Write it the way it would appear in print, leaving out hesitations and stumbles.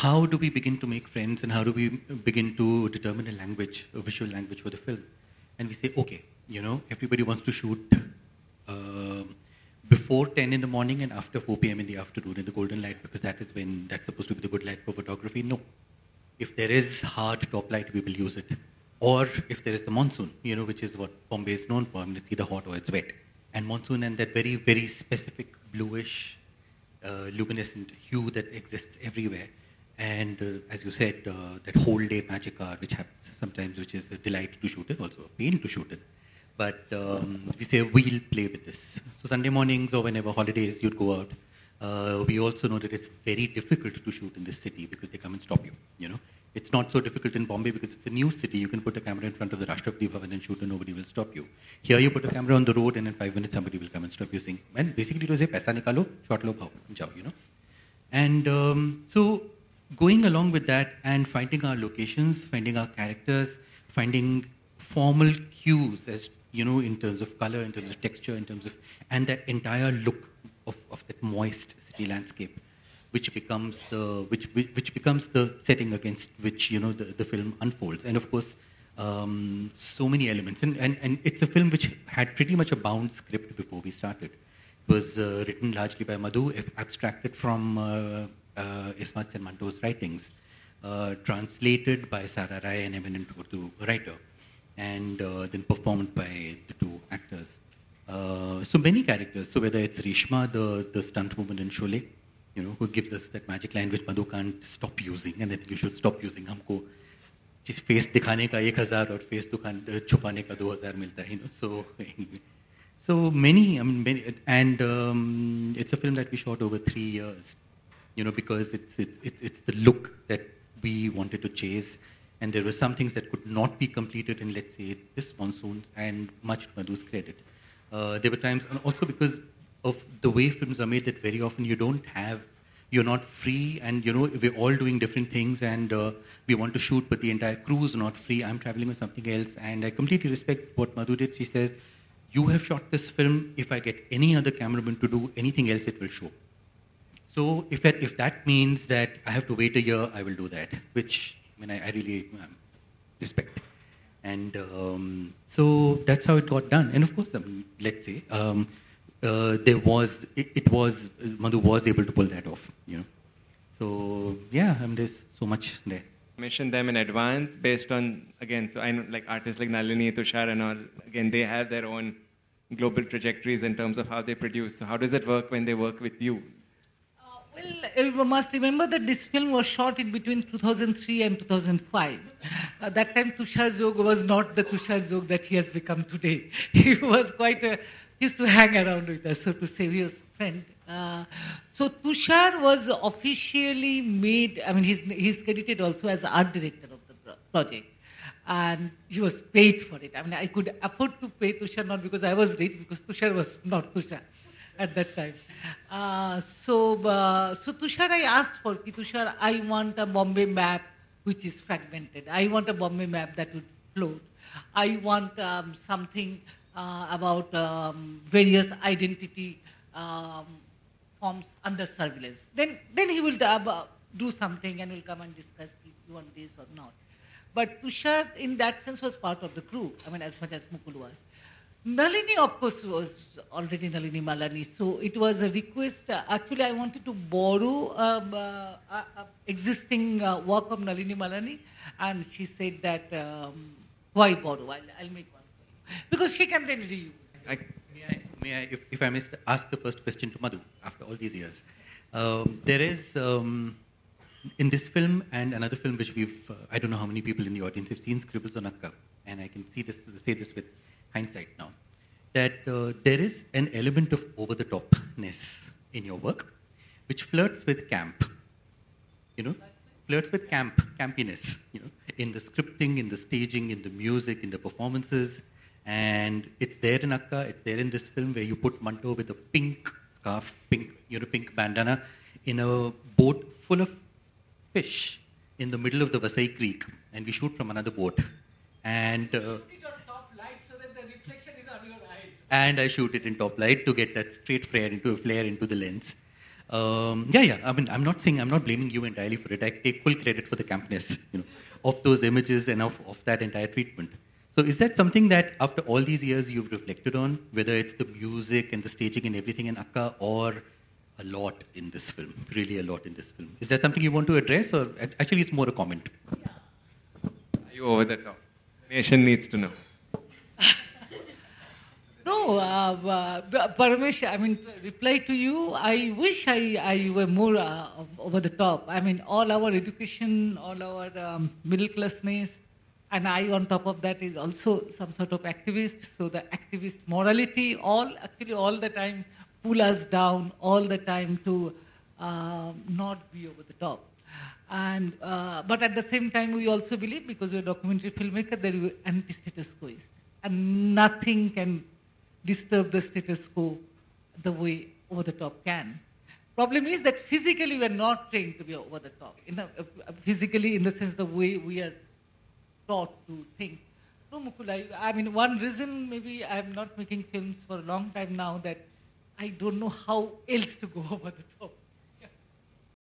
how do we begin to make friends and how do we begin to determine a language, a visual language for the film? And we say, okay, everybody wants to shoot uh, before 10 in the morning and after 4 p.m. in the afternoon in the golden light, because that's supposed to be the good light for photography. No. If there is hard top light, we will use it. Or if there is the monsoon, which is what Bombay is known for. I mean, it's either hot or it's wet. And monsoon and that very, very specific bluish, luminescent hue that exists everywhere. And as you said, that whole day magic hour, which happens sometimes, which is a delight to shoot it, also a pain to shoot it. But we say, we'll play with this. So Sunday mornings or whenever holidays you'd go out, we also know that it's very difficult to shoot in this city because they come and stop you, It's not so difficult in Bombay because it's a new city. You can put a camera in front of the Rashtrapati Bhavan and shoot and nobody will stop you. Here you put a camera on the road and in 5 minutes somebody will come and stop you saying, and basically it was a paisa nikalo, shot lo bhao, jao, And so going along with that and finding our locations, finding our characters, finding formal cues as, in terms of color, in terms of texture, in terms of, and that entire look of that moist city landscape, which becomes the setting against which the film unfolds. And of course, so many elements. And it's a film which had pretty much a bound script before we started. It was written largely by Madhu, abstracted from Ismat's and Manto's writings, translated by Sara Rai, an eminent Urdu writer, and then performed by the two actors. So many characters. So whether it's Rishma, the stunt woman in Sholay, who gives us that magic line which Madhu can't stop using, and that you should stop using. हमको face दिखाने का 1,000 और face छुपाने का 2,000 मिलता है, So anyway, so many, and it's a film that we shot over 3 years, because it's the look that we wanted to chase, and there were some things that could not be completed in, let's say, this monsoon, and much to Madhu's credit. There were times, and also because of the way films are made, that very often you're not free, and we're all doing different things, and we want to shoot, but the entire crew is not free. I'm traveling with something else, and I completely respect what Madhu did. She says, you have shot this film, if I get any other cameraman to do anything else, it will show. So if that means that I have to wait a year, I will do that, which I really respect. And so that's how it got done. And of course, let's say, Madhu was able to pull that off, So yeah, there's so much there. Commission them in advance based on, again, so I know like artists like Nalini, Tushar and all, again, they have their own global trajectories in terms of how they produce. So how does it work when they work with you? Well, you must remember that this film was shot in between 2003 and 2005. That time Tushar Jog was not the Tushar Jog that he has become today. He was he used to hang around with us, so to say, he was a friend. So Tushar was officially made, he's credited also as art director of the project. And he was paid for it. I could afford to pay Tushar, not because I was rich, because Tushar was not Tushar at that time. So Tushar, I asked for, Tushar, I want a Bombay map which is fragmented. I want a Bombay map that would float. I want something about various identity forms under surveillance. Then he will do something and will come and discuss if you want this or not. But Tushar, in that sense, was part of the crew, as much as Mukul was. Nalini, of course, was already Nalini Malani, so it was a request. Actually, I wanted to borrow existing work of Nalini Malani, and she said that, why borrow? I'll make one for you. Because she can then reuse. May I, if I may ask the first question to Madhu, after all these years. There is, in this film and another film which I don't know how many people in the audience have seen, Scribbles on Akka, and I can say this with hindsight now, that there is an element of over-the-topness in your work, which flirts with camp, flirts with campiness, in the scripting, in the staging, in the music, in the performances, and it's there in Akka, it's there in this film where you put Manto with a pink scarf, pink bandana, in a boat full of fish in the middle of the Vasai Creek, and we shoot from another boat, and and I shoot it in top light to get that straight flare into the lens. Yeah. I mean, I'm not saying, I'm not blaming you entirely for it. I take full credit for the campness, of those images and of that entire treatment. So is that something that after all these years you've reflected on, whether it's the music and the staging and everything in Akka, or a lot in this film, really a lot in this film? Is that something you want to address, or actually it's more a comment? Are you over the top? Nation needs to know. No, Paramesh, I mean, to reply to you, I wish I were more over the top. I mean, all our education, all our middle classness, and I on top of that is also some sort of activist. So the activist morality, all the time pull us down, all the time to not be over the top. And but at the same time, we also believe, because we're a documentary filmmaker, that we're anti-status quoist, and nothing can disturb the status quo the way over the top can. Problem is that physically we are not trained to be over the top. Physically, in the sense the way we are taught to think. No, Mukul, I mean, one reason maybe I'm not making films for a long time now, that I don't know how else to go over the top.